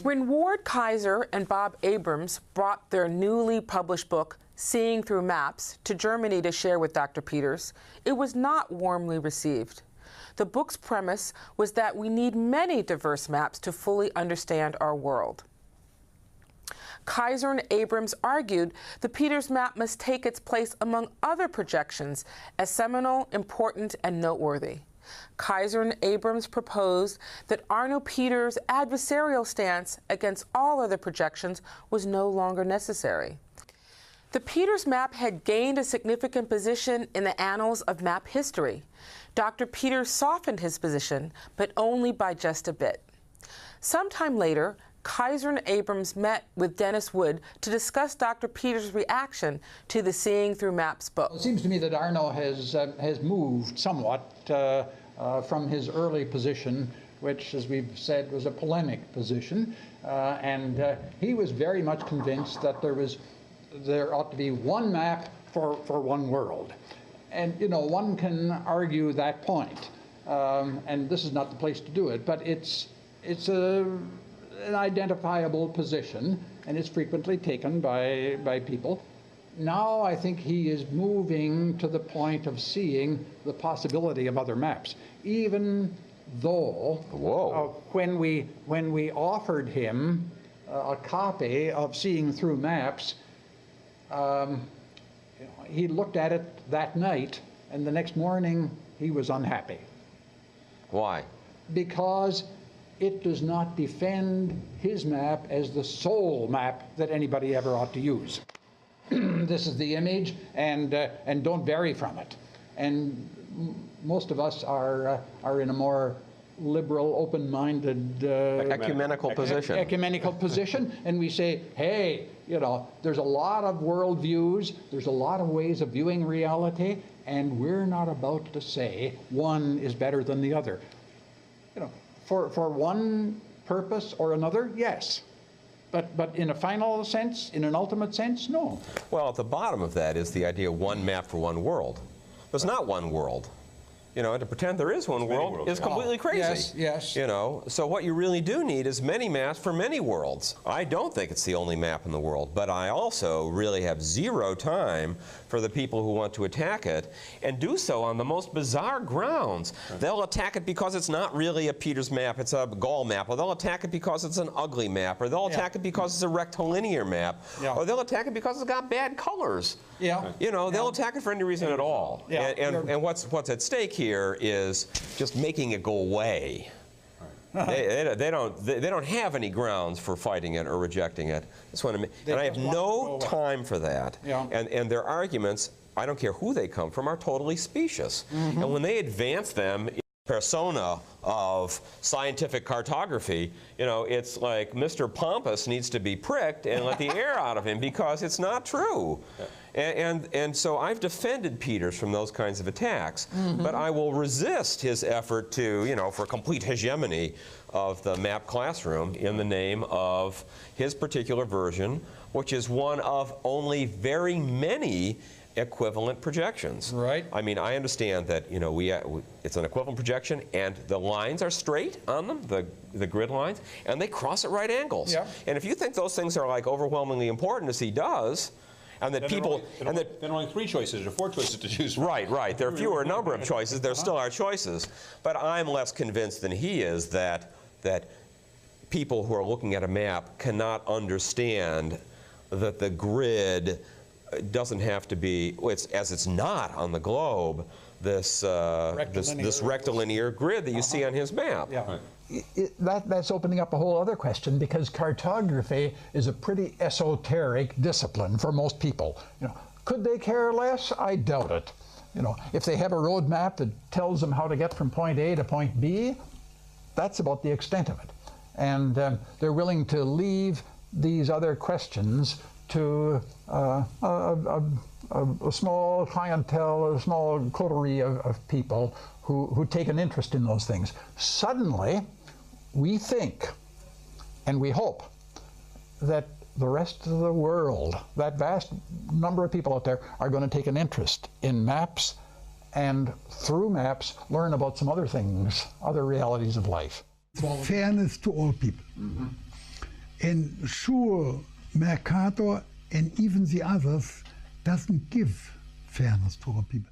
When Ward Kaiser and Bob Abramms brought their newly published book, Seeing Through Maps, to Germany to share with Dr. Peters, it was not warmly received. The book's premise was that we need many diverse maps to fully understand our world. Kaiser and Abramms argued the Peters map must take its place among other projections as seminal, important, and noteworthy. Kaiser and Abramms proposed that Arno Peters' adversarial stance against all other projections was no longer necessary. The Peters map had gained a significant position in the annals of map history. Dr. Peters softened his position, but only by just a bit. Sometime later, Kaiser and Abramms met with Denis to discuss Dr. Peters' reaction to the Seeing Through Maps book. It seems to me that Arno has moved somewhat from his early position, which, as we've said, was a polemic position, and he was very much convinced that there ought to be one map for one world. And, you know, one can argue that point, and this is not the place to do it, but it's an identifiable position, and it's frequently taken by people. Now I think he is moving to the point of seeing the possibility of other maps, even though when we offered him a copy of Seeing Through Maps, he looked at it that night, and the next morning he was unhappy. Why? Because it does not defend his map as the sole map that anybody ever ought to use. This is the image, and don't vary from it. And most of us are in a more liberal, open-minded, ecumenical position. Ecumenical position, and we say, hey, you know, there's a lot of worldviews, there's a lot of ways of viewing reality, and we're not about to say one is better than the other. You know, for one purpose or another, yes. But in a final sense, in an ultimate sense, no. Well, at the bottom of that is the idea of one map for one world. There's not one world. You know, to pretend there is one world is completely crazy. Yes, yes. You know, so what you really do need is many maps for many worlds. I don't think it's the only map in the world, but I also really have zero time for the people who want to attack it and do so on the most bizarre grounds. They'll attack it because it's not really a Peters map, it's a Gall map, or they'll attack it because it's an ugly map, or they'll attack it because it's a rectilinear map, or they'll attack it because it's got bad colors. You know, they'll attack it for any reason at all. And what's at stake here is just making it go away. They don't have any grounds for fighting it or rejecting it. And I have no time for that. And their arguments, I don't care who they come from, are totally specious. And when they advance them in persona of scientific cartography, you know, it's like Mr. Pompous needs to be pricked and let the air out of him because it's not true. And so I've defended Peters from those kinds of attacks, but I will resist his effort to, you know, for complete hegemony of the map classroom in the name of his particular version, which is one of only very many equivalent projections. Right. I mean, I understand that, you know, it's an equivalent projection, and the lines are straight on them, the grid lines, and they cross at right angles. And if you think those things are like overwhelmingly important, as he does, and that then only 3 choices or 4 choices to choose from. Right. There are fewer number of choices. There still are choices. But I'm less convinced than he is that people who are looking at a map cannot understand that the grid doesn't have to be, as it's not on the globe, this rectilinear grid that you see on his map. That's opening up a whole other question, because cartography is a pretty esoteric discipline for most people. You know, could they care less? I doubt it. You know, if they have a road map that tells them how to get from point A to point B, that's about the extent of it. And they're willing to leave these other questions to a small clientele, a small coterie of people who take an interest in those things. Suddenly, we think and we hope that the rest of the world, that vast number of people out there, are going to take an interest in maps, and through maps learn about some other things, other realities of life. Fairness to all people. And sure, Mercator and even the others doesn't give fairness to our people.